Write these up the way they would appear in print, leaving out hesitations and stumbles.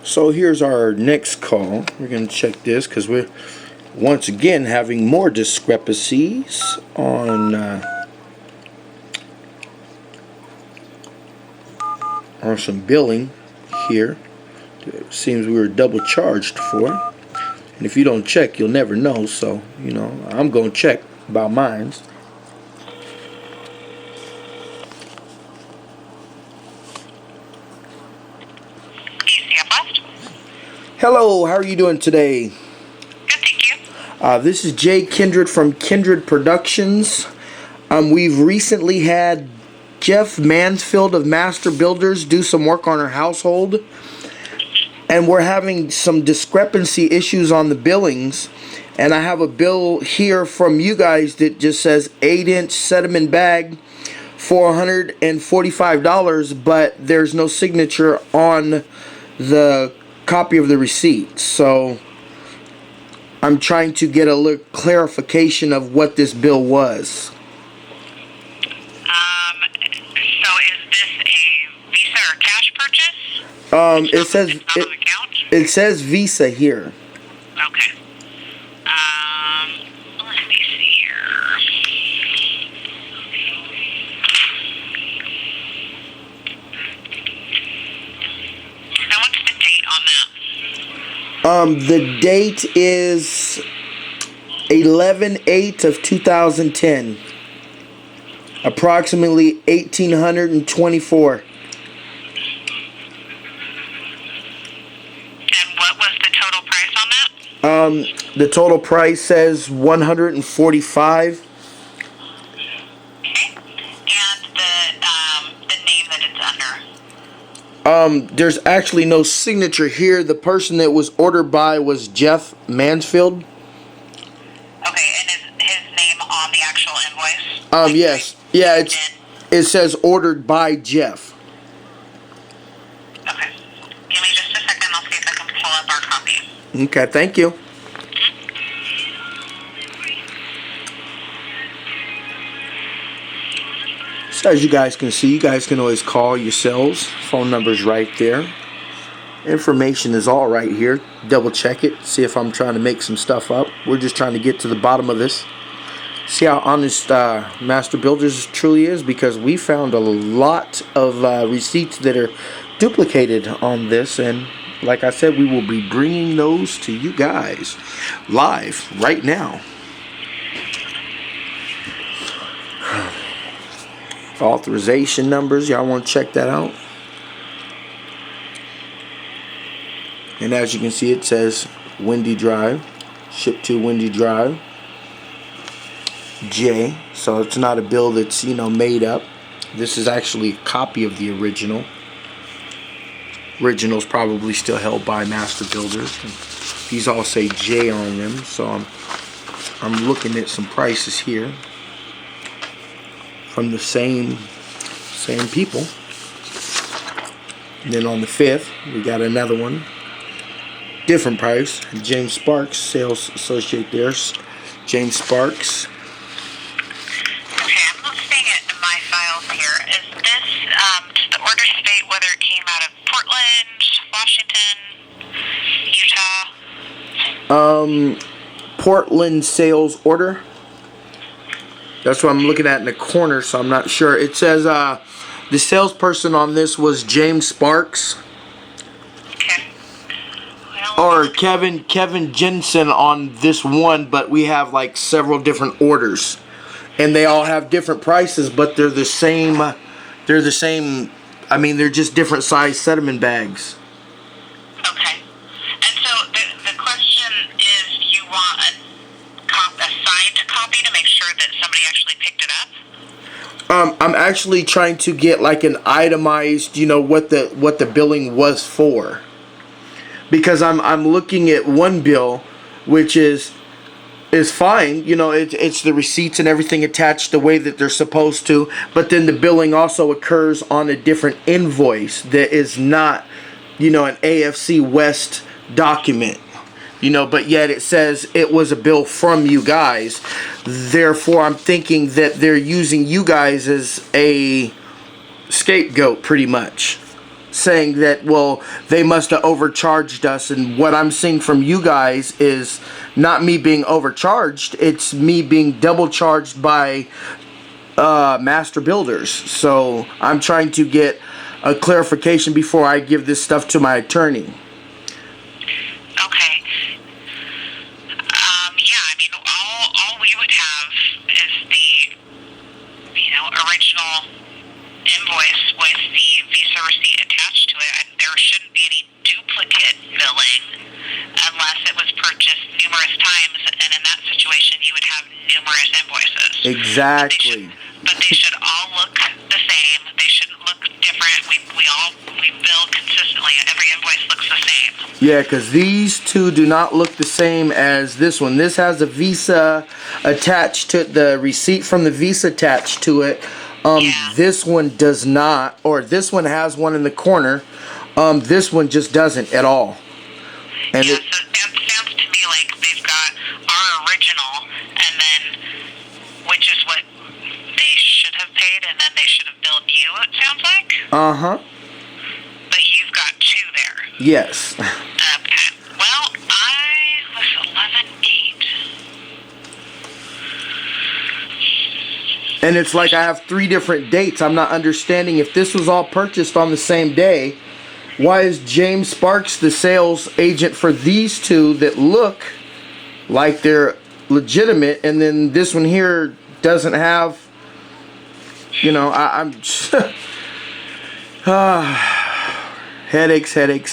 So here's our next call. We're going to check this because we're once again having more discrepancies on some billing here. It seems we were double charged for. And if you don't check, you'll never know. So, you know, I'm going to check about mine. Hello, how are you doing today? Good, thank you. This is Jay Kindred from Kindred Productions. We've recently had Jeff Mansfield of Master Builders do some work on our household. And we're having some discrepancy issues on the billings. And I have a bill here from you guys that just says 8-inch sediment bag for $145, but there's no signature on the copy of the receipt. So I'm trying to get a little clarification of what this bill was. So is this a Visa or cash purchase? It says Visa here. Okay. Let me see here. Now what's the date on that? The date is 11/8 of 2010. Approximately $1,824. And what was the total price on that? The total price says $145. Okay. And the name that it's under? There's actually no signature here. The person that was ordered by was Jeff Mansfield. Okay, and is his name on the actual invoice? Yes. Yeah, it says ordered by Jeff. Okay. Give me just a second. I'll see if I can pull up our copy. Okay, thank you. So as you guys can see, you guys can always call yourselves. Phone number's right there. Information is all right here. Double check it. See if I'm trying to make some stuff up. We're just trying to get to the bottom of this. See how honest Master Builders truly is, because we found a lot of receipts that are duplicated on this, and like I said, we will be bringing those to you guys live right now. Authorization numbers, y'all want to check that out? And as you can see, it says Windy Drive, shipped to Windy Drive, J. So it's not a bill that's, you know, made up. This is actually a copy of the original. Original's probably still held by Master Builders. These all say J on them, so I'm looking at some prices here from the same people. And then on the 5th, we got another one. Different price. James Sparks, sales associate there. James Sparks. Okay, I'm not seeing it in my files here. Is this, does the order state whether it came out of Portland, Washington, Utah? Portland sales order. That's what I'm looking at in the corner, so I'm not sure. It says the salesperson on this was James Sparks. Okay. Or Kevin Jensen on this one, but we have like several different orders. And they all have different prices, but they're the same. I mean, they're just different size sediment bags. Okay. And so the question is, you want a signed copy to make sure that somebody actually picked it up? I'm actually trying to get like an itemized, you know, what the billing was for. Because I'm looking at one bill, which is fine, you know, it's the receipts and everything attached the way that they're supposed to, but then the billing also occurs on a different invoice that is not, you know, an AFC West document, you know, but yet it says it was a bill from you guys. Therefore, I'm thinking that they're using you guys as a scapegoat pretty much. saying that, well, they must have overcharged us, and what I'm seeing from you guys is not me being overcharged, it's me being double charged by Master Builders. So I'm trying to get a clarification before I give this stuff to my attorney. Okay. Yeah, I mean, all we would have is the, original invoice with the Visa receipt attached to it. There shouldn't be any duplicate billing unless it was purchased numerous times, and in that situation, you would have numerous invoices. Exactly. But they should all look the same. They shouldn't look different. We bill consistently. Every invoice looks the same. Yeah, because these two do not look the same as this one. This has a Visa attached to it, the receipt from the Visa attached to it. Yeah. This one does not, or this one has one in the corner. This one just doesn't at all. And yeah, so it sounds to me like they've got our original, and then, which is what they should have paid, and then they should have billed you, it sounds like? Uh-huh. But you've got two there. Yes. Okay. Well, I was 11-8. And it's like I have 3 different dates. I'm not understanding if this was all purchased on the same day. Why is James Sparks the sales agent for these two that look like they're legitimate, and then this one here doesn't have, I'm headaches. Okay, well,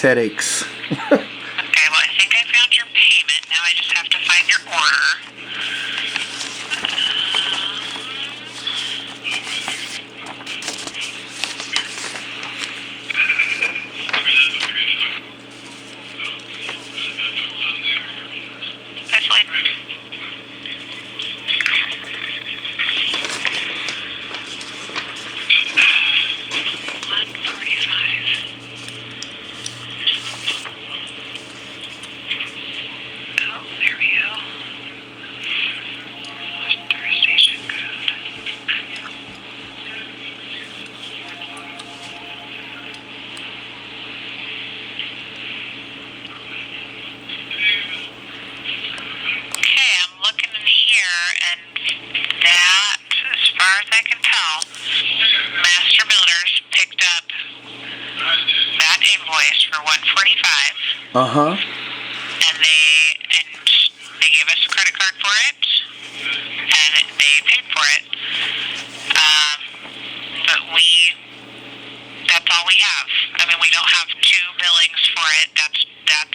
I think I found your payment. Now I just have to find your order. Uh-huh. And they gave us a credit card for it, and they paid for it. But that's all we have. I mean, we don't have 2 billings for it. That's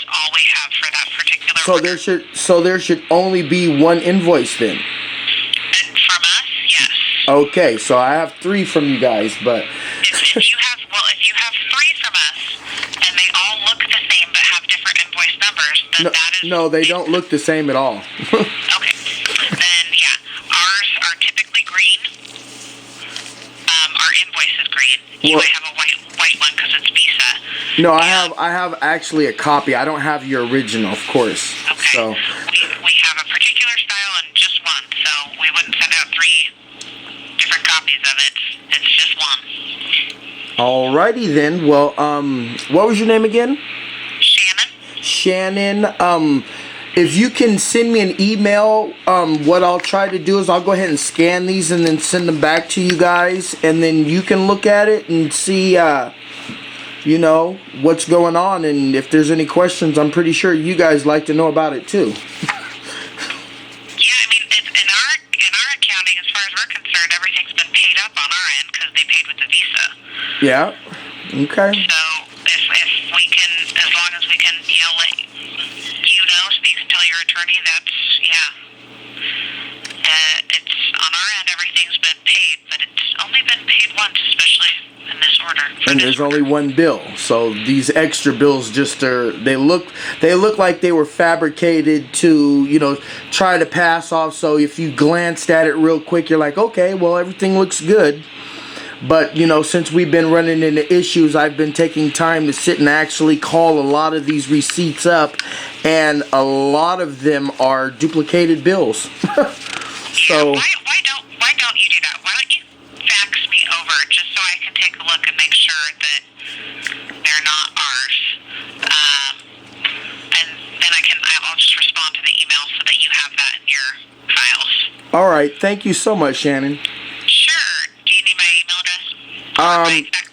all we have for that particular order. So there should only be 1 invoice then. And from us, yes. Okay, so I have 3 from you guys, but if you have 3 from us and they all look the same but have different invoice numbers, then that is... No, they don't look the same at all. Okay. Then, yeah. Ours are typically green. Our invoice is green. You might have a white one because it's Visa. No, I have actually a copy. I don't have your original, of course. Okay. So we have a particular style and just one, so we wouldn't send out 3 different copies of it. It's just one. Alrighty then. Well, what was your name again? Shannon. Shannon. If you can send me an email, what I'll try to do is I'll go ahead and scan these and then send them back to you guys, and then you can look at it and see, what's going on, and if there's any questions, I'm pretty sure you guys like to know about it too. Yeah, I mean, in our accounting, as far as we're concerned, everything's been paid up on our end because they paid with the Visa. Yeah. Okay. So if we can, as long as we can, let you know, so you can tell your attorney that's, it's on our end, everything's been paid, but it's only been paid once, especially in this order. And there's only 1 bill, so these extra bills they look like they were fabricated to try to pass off. So if you glanced at it real quick, you're like, okay, well, everything looks good. But since we've been running into issues, I've been taking time to sit and actually call a lot of these receipts up, and a lot of them are duplicated bills. So why don't you do that? Why don't you fax me over just so I can take a look and make sure that All right. Thank you so much, Shannon. Sure. Do you need my email address? My fax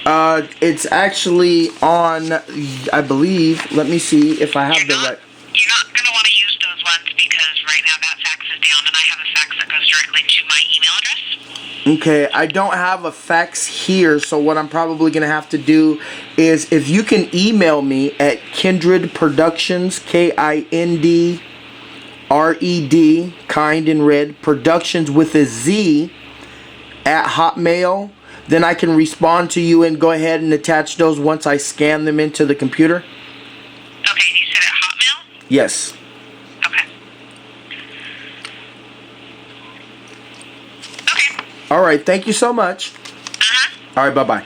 number? It's actually on, I believe. Let me see if I have the right. You're not going to want to use those ones because right now that fax is down and I have a fax that goes directly to my email address. Okay, I don't have a fax here, so what I'm probably going to have to do is if you can email me at Kindred Productions, KINDRED, kind in red, productions with a Z, at Hotmail, then I can respond to you and go ahead and attach those once I scan them into the computer. Okay, you said at Hotmail? Yes. Okay. Okay. All right, thank you so much. Uh-huh. All right, bye-bye.